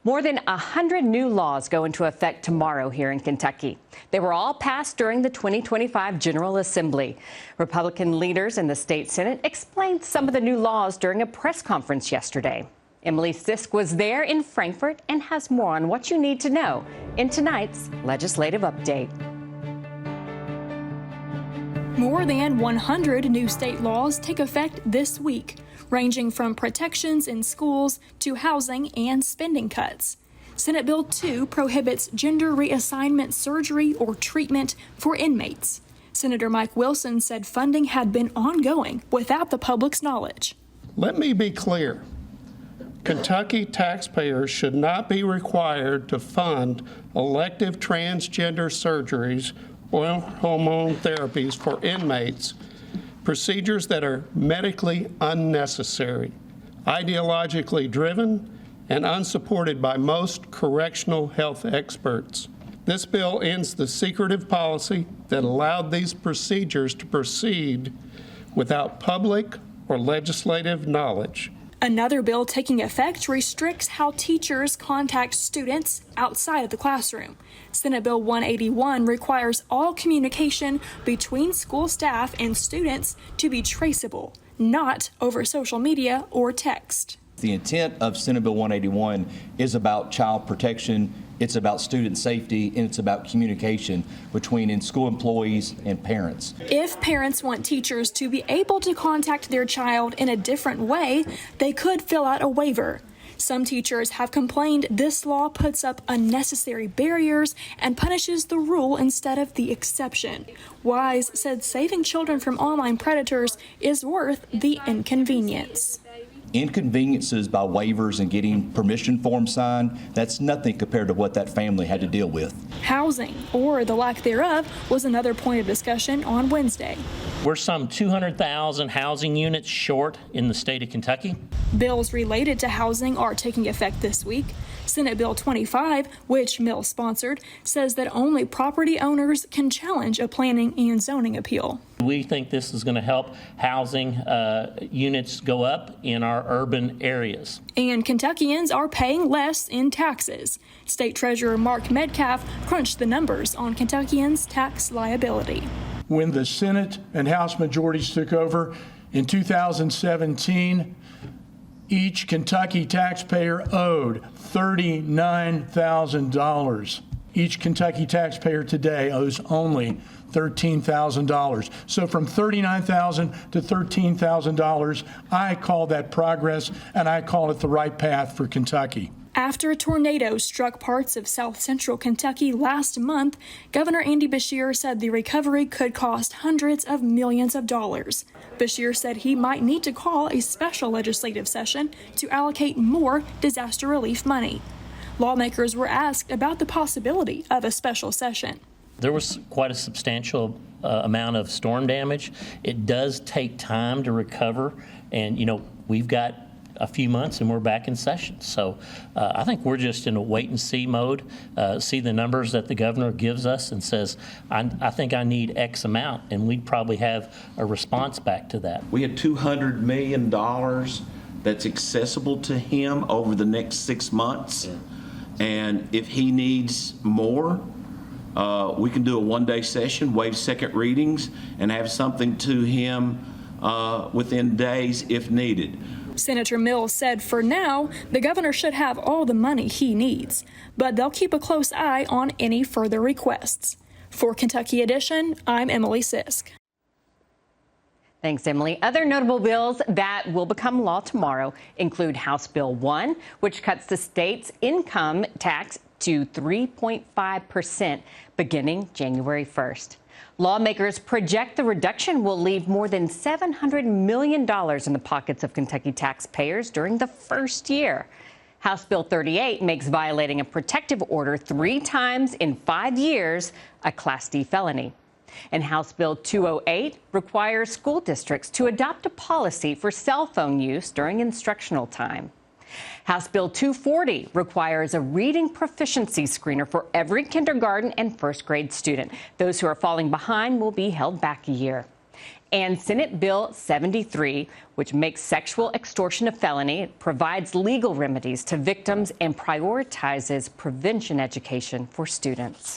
More than 100 new laws go into effect tomorrow here in Kentucky. They were all passed during the 2025 General Assembly. Republican leaders in the state Senate explained some of the new laws during a press conference yesterday. Emily Sisk was there in Frankfort and has more on what you need to know in tonight's legislative update. More than 100 new state laws take effect this week, ranging from protections in schools to housing and spending cuts. Senate Bill 2 prohibits gender reassignment surgery or treatment for inmates. Senator Mike Wilson said funding had been ongoing without the public's knowledge. Let me be clear. Kentucky taxpayers should not be required to fund elective transgender surgeries or hormone therapies for inmates, procedures that are medically unnecessary, ideologically driven, and unsupported by most correctional health experts. This bill ends the secretive policy that allowed these procedures to proceed without public or legislative knowledge. Another bill taking effect restricts how teachers contact students outside of the classroom. Senate Bill 181 requires all communication between school staff and students to be traceable, not over social media or text. The intent of Senate Bill 181 is about child protection, it's about student safety, and it's about communication between school employees and parents. If parents want teachers to be able to contact their child in a different way, they could fill out a waiver. Some teachers have complained this law puts up unnecessary barriers and punishes the rule instead of the exception. Wise said saving children from online predators is worth the inconvenience. Inconveniences by waivers and getting permission forms signed, that's nothing compared to what that family had to deal with. Housing, or the lack thereof, was another point of discussion on Wednesday. We're some 200,000 housing units short in the state of Kentucky. Bills related to housing are taking effect this week. Senate Bill 25, which Mills sponsored, says that only property owners can challenge a planning and zoning appeal. We think this is going to help housing units go up in our urban areas. And Kentuckians are paying less in taxes. State Treasurer Mark Metcalf crunched the numbers on Kentuckians' tax liability. When the Senate and House majorities took over in 2017, each Kentucky taxpayer owed $39,000. Each Kentucky taxpayer today owes only $13,000. So from $39,000 to $13,000, I call that progress, and I call it the right path for Kentucky. After a tornado struck parts of south central Kentucky last month, Governor Andy Beshear said the recovery could cost hundreds of millions of dollars. Beshear said he might need to call a special legislative session to allocate more disaster relief money. Lawmakers were asked about the possibility of a special session. There was quite a substantial amount of storm damage. It does take time to recover, and we've got a few months and we're back in session. So I think we're just in a wait and see mode, see the numbers that the governor gives us and says, I think I need X amount, and we'd probably have a response back to that. We had $200 million that's accessible to him over the next 6 months. Yeah. And if he needs more, we can do a one-day session, waive second readings, and have something to him within days if needed. Senator Mills said for now, the governor should have all the money he needs, but they'll keep a close eye on any further requests. For Kentucky Edition, I'm Emily Sisk. Thanks, Emily. Other notable bills that will become law tomorrow include House Bill 1, which cuts the state's income tax to 3.5% beginning January 1st. Lawmakers project the reduction will leave more than $700 million in the pockets of Kentucky taxpayers during the first year. House Bill 38 makes violating a protective order 3 times in 5 years a Class D felony. And House Bill 208 requires school districts to adopt a policy for cell phone use during instructional time. House Bill 240 requires a reading proficiency screener for every kindergarten and first grade student. Those who are falling behind will be held back a year. and Senate Bill 73, which makes sexual extortion a felony, provides legal remedies to victims, and prioritizes prevention education for students.